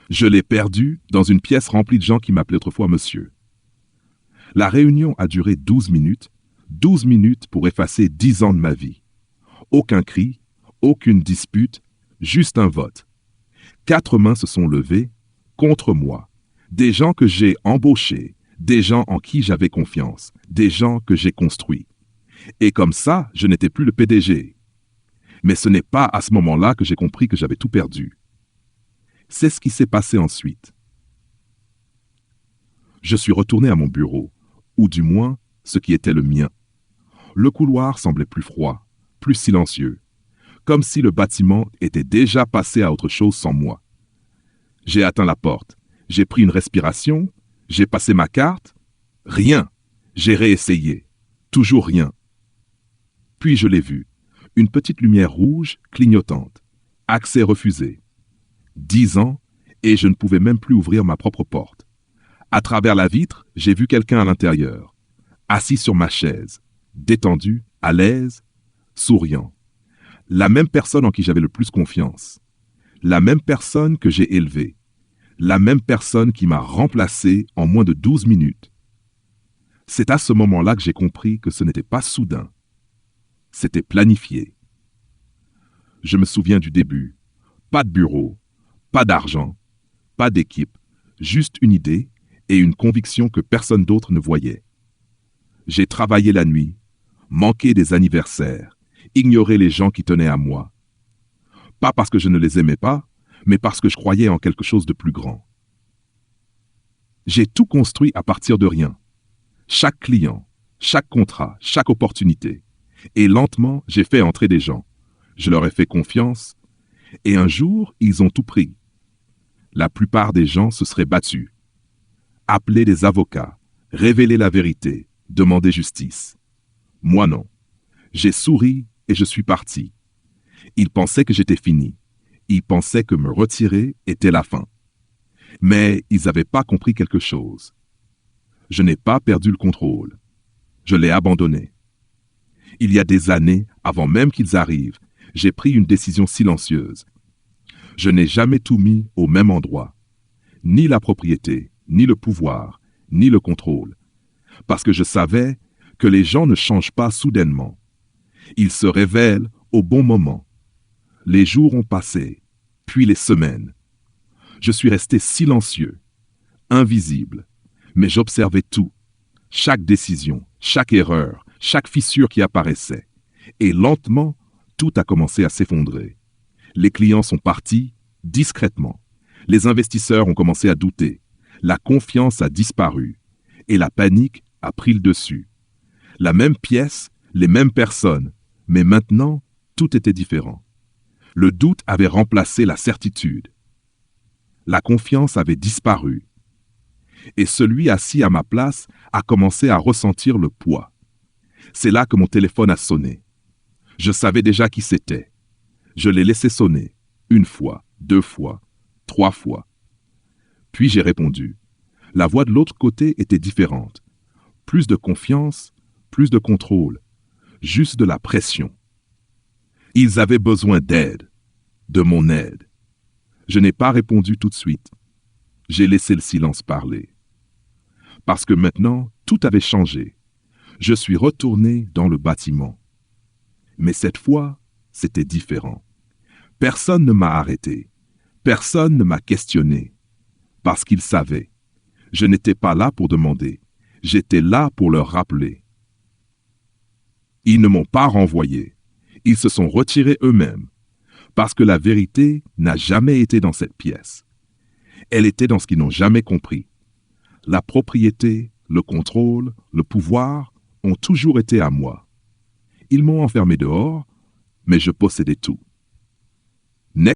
Je l'ai perdu dans une pièce remplie de gens qui m'appelaient autrefois monsieur. La réunion a duré 12 minutes, 12 minutes pour effacer 10 ans de ma vie. Aucun cri, aucune dispute, juste un vote. 4 mains se sont levées contre moi. Des gens que j'ai embauchés, des gens en qui j'avais confiance, des gens que j'ai construits. Et comme ça, je n'étais plus le PDG. Mais ce n'est pas à ce moment-là que j'ai compris que j'avais tout perdu. C'est ce qui s'est passé ensuite. Je suis retourné à mon bureau, ou du moins ce qui était le mien. Le couloir semblait plus froid, plus silencieux, comme si le bâtiment était déjà passé à autre chose sans moi. J'ai atteint la porte, j'ai pris une respiration, j'ai passé ma carte. Rien. J'ai réessayé. Toujours rien. Puis je l'ai vu. Une petite lumière rouge clignotante. Accès refusé. 10 ans, et je ne pouvais même plus ouvrir ma propre porte. À travers la vitre, j'ai vu quelqu'un à l'intérieur, assis sur ma chaise, détendu, à l'aise, souriant. La même personne en qui j'avais le plus confiance. La même personne que j'ai élevée. La même personne qui m'a remplacé en moins de 12 minutes. C'est à ce moment-là que j'ai compris que ce n'était pas soudain. C'était planifié. Je me souviens du début. Pas de bureau, pas d'argent, pas d'équipe, juste une idée et une conviction que personne d'autre ne voyait. J'ai travaillé la nuit, manqué des anniversaires, ignoré les gens qui tenaient à moi. Pas parce que je ne les aimais pas, mais parce que je croyais en quelque chose de plus grand. J'ai tout construit à partir de rien. Chaque client, chaque contrat, chaque opportunité. Et lentement, j'ai fait entrer des gens. Je leur ai fait confiance. Et un jour, ils ont tout pris. La plupart des gens se seraient battus. Appelé des avocats, révélé la vérité, demandé justice. Moi non. J'ai souri et je suis parti. Ils pensaient que j'étais fini. Ils pensaient que me retirer était la fin. Mais ils n'avaient pas compris quelque chose. Je n'ai pas perdu le contrôle. Je l'ai abandonné. Il y a des années, avant même qu'ils arrivent, j'ai pris une décision silencieuse. Je n'ai jamais tout mis au même endroit. Ni la propriété, ni le pouvoir, ni le contrôle. Parce que je savais que les gens ne changent pas soudainement. Ils se révèlent au bon moment. Les jours ont passé, puis les semaines. Je suis resté silencieux, invisible, mais j'observais tout. Chaque décision, chaque erreur, chaque fissure qui apparaissait. Et lentement, tout a commencé à s'effondrer. Les clients sont partis discrètement. Les investisseurs ont commencé à douter. La confiance a disparu. Et la panique a pris le dessus. La même pièce, les mêmes personnes, mais maintenant, tout était différent. Le doute avait remplacé la certitude. La confiance avait disparu. Et celui assis à ma place a commencé à ressentir le poids. C'est là que mon téléphone a sonné. Je savais déjà qui c'était. Je l'ai laissé sonner, 1 fois, 2 fois, 3 fois. Puis j'ai répondu. La voix de l'autre côté était différente. Plus de confiance, plus de contrôle, juste de la pression. Ils avaient besoin d'aide, de mon aide. Je n'ai pas répondu tout de suite. J'ai laissé le silence parler. Parce que maintenant, tout avait changé. Je suis retourné dans le bâtiment. Mais cette fois, c'était différent. Personne ne m'a arrêté. Personne ne m'a questionné. Parce qu'ils savaient. Je n'étais pas là pour demander. J'étais là pour leur rappeler. Ils ne m'ont pas renvoyé. Ils se sont retirés eux-mêmes. Parce que la vérité n'a jamais été dans cette pièce. Elle était dans ce qu'ils n'ont jamais compris. La propriété, le contrôle, le pouvoir ont toujours été à moi. Ils m'ont enfermé dehors, mais je possédais tout.